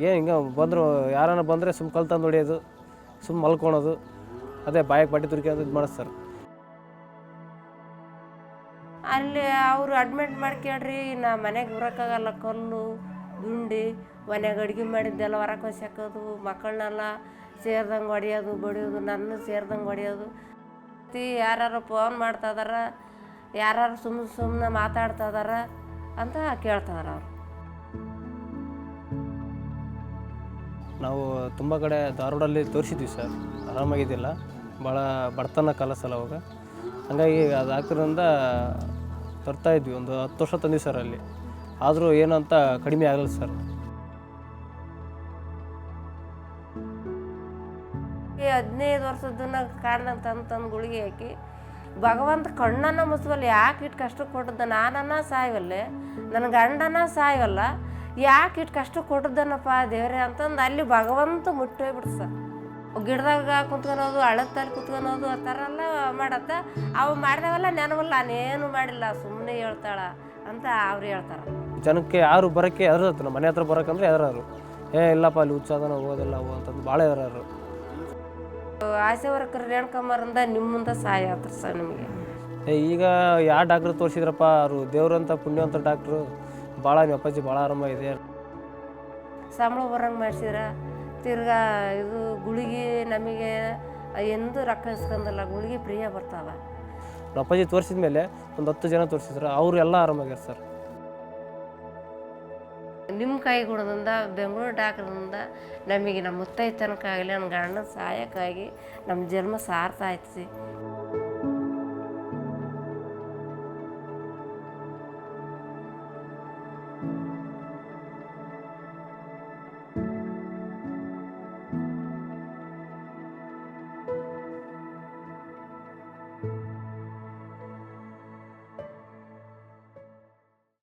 ಏನು ಹಿಂಗೆ ಬಂದರು ಯಾರನ್ನ ಬಂದರೆ ಸುಮ್ಮ ಕಲ್ಲು ತಂದು ಹೊಡಿಯೋದು, ಸುಮ್ಮ ಮಲ್ಕೊಳೋದು, ಅದೇ ಬಾಯಿಗೆ ಬಟ್ಟೆ ತುರ್ಕೋದು ಇದು ಮಾಡಿಸ್ತಾರೆ. ಅಲ್ಲಿ ಅವರು ಅಡ್ಮಿಟ್ ಮಾಡ್ಕೊಳ್ರಿ, ನಾ ಮನೆಗೆ ಬರೋಕ್ಕಾಗಲ್ಲ, ಕಲ್ಲು ಗುಂಡಿ ಮನೆಯಾಗ ಅಡುಗೆ ಮಾಡಿದ್ದೆಲ್ಲ ಹೊರಗೆ ಹೊಸ್ಯಾಕೋದು, ಮಕ್ಕಳನ್ನೆಲ್ಲ ಸೇರ್ದಂಗೆ ಹೊಡೆಯೋದು ಬಡಿಯೋದು, ನನ್ನ ಸೇರ್ದಂಗೆ ಹೊಡೆಯೋದು. ಯಾರು ಫೋನ್ ಮಾಡ್ತಾಯಿದಾರ, ಯಾರು ಸುಮ್ಮನೆ ಮಾತಾಡ್ತಾಯಿದಾರ ಅಂತ ಕೇಳ್ತಾಯಿದಾರ ಅವರು. ನಾವು ತುಂಬ ಕಡೆ ಧಾರವಾಡಲ್ಲಿ ತೋರಿಸಿದ್ವಿ ಸರ್, ಆರಾಮಾಗಿದ್ದಿಲ್ಲ, ಭಾಳ ಬಡತನ ಕಲಸಲ್ಲ ಅವಾಗ. ಹಾಗಾಗಿ ಅದು ಹಾಕಿದ್ರಿಂದ ತರ್ತಾಯಿದ್ವಿ, ಒಂದು 10 ವರ್ಷ ತಂದ್ವಿ ಸರ್ ಅಲ್ಲಿ. ಆದರೂ ಏನಂತ ಕಡಿಮೆ ಆಗಲ್ಲ ಸರ್. 15 ವರ್ಷದನ್ನ ಕಾರಣ ತಂದು ಗುಳಿಗೆ ಹಾಕಿ ಭಗವಂತ ಕಣ್ಣನ್ನು ಮುಚ್ಚವಲ್ಲ. ಯಾಕೆ ಇಟ್ಟು ಕಷ್ಟ ಕೊಟ್ಟದ್ದ, ನಾನನ್ನ ಸಾಯವಲ್ಲೇ, ನನ್ನ ಗಂಡನ ಸಾಯವಲ್ಲ, ಯಾಕೆ ಇಟ್ಟು ಕಷ್ಟ ಕೊಟ್ಟದ್ದನಪ್ಪ ದೇವ್ರೆ ಅಂತಂದು ಅಲ್ಲಿ ಭಗವಂತ ಮುಟ್ಟೋಗ್ಬಿಡ್ತು ಸರ್. ಗಿಡದಾಗ ಕುತ್ಕೊಳೋದು, ಹಳ್ಳದಲ್ಲಿ ಕುತ್ಕೊಳೋದು ಆ ಥರ ಎಲ್ಲ ಮಾಡತ್ತ. ಅವು ಮಾಡಿದವಲ್ಲ ನೆನವಲ್ಲ, ನಾನೇನು ಮಾಡಿಲ್ಲ, ಸುಮ್ಮನೆ ಹೇಳ್ತಾಳ ಅಂತ ಅವ್ರು ಹೇಳ್ತಾರೆ. ಜನಕ್ಕೆ ಯಾರು ಬರೋಕ್ಕೆ ಎದುರತ್ತು, ನಮ್ಮ ಮನೆ ಹತ್ರ ಬರೋಕ್ಕಂದ್ರೆ ಎದುರಾರು. ಇಲ್ಲಪ್ಪ ಅಲ್ಲಿ ಹುಚ್ಚಾದನ ಹೋಗೋದಿಲ್ಲ ಅವು ಅಂತಂದು ಭಾಳ ಎದುರಾರು. ಆಸೆ ವರ್ಕರ್ ರೇಣುಕಮ್ಮರಿಂದ ನಿಮ್ಮ ಮುಂದೆ ಸಹಾಯ ಆಗ್ತಾರೆ ಸರ್ ನಿಮಗೆ. ಈಗ ಯಾವ ಡಾಕ್ಟ್ರು ತೋರಿಸಿದ್ರಪ್ಪ, ಅವರು ದೇವ್ರಂತ ಪುಣ್ಯವಂತ ಡಾಕ್ಟ್ರು, ಭಾಳ ನಿಮ್ಮ ಅಪ್ಪಾಜಿ ಭಾಳ ಆರಾಮಾಗಿದೆ. ಸಂಬಳ ಬರಂಗೆ ಮಾಡಿಸಿದ್ರ, ತಿರ್ಗಾ ಇದು ಗುಳಿಗೆ ನಮಗೆ ಎಂದು ರೊಕ್ಕ ಇಸ್ಕೊಂಡಲ್ಲ, ಗುಳಿಗೆ ಫ್ರೀಯ ಬರ್ತಾವೆ. ನಮ್ಮ ಅಪ್ಪಾಜಿ ತೋರಿಸಿದ ಮೇಲೆ ಒಂದು 10 ಜನ ತೋರಿಸಿದ್ರು, ಅವರು ಎಲ್ಲ ಆರಾಮಾಗ್ಯಾರ ಸರ್. ನಿಮ್ಮ ಕೈಗೂಡದಿಂದ ಬೆಂಗಳೂರು ಡಾಕ್ಟ್ರಿಂದ ನಮಗೆ ನಮ್ಮ ಮುತ್ತೈತನಕ್ಕಾಗಲಿ, ನನ್ನ ಗಂಡನ ಸಹಾಯಕ್ಕಾಗಿ ನಮ್ಮ ಜನ್ಮ ಸಾರ್ಥ ಆಯ್ತು.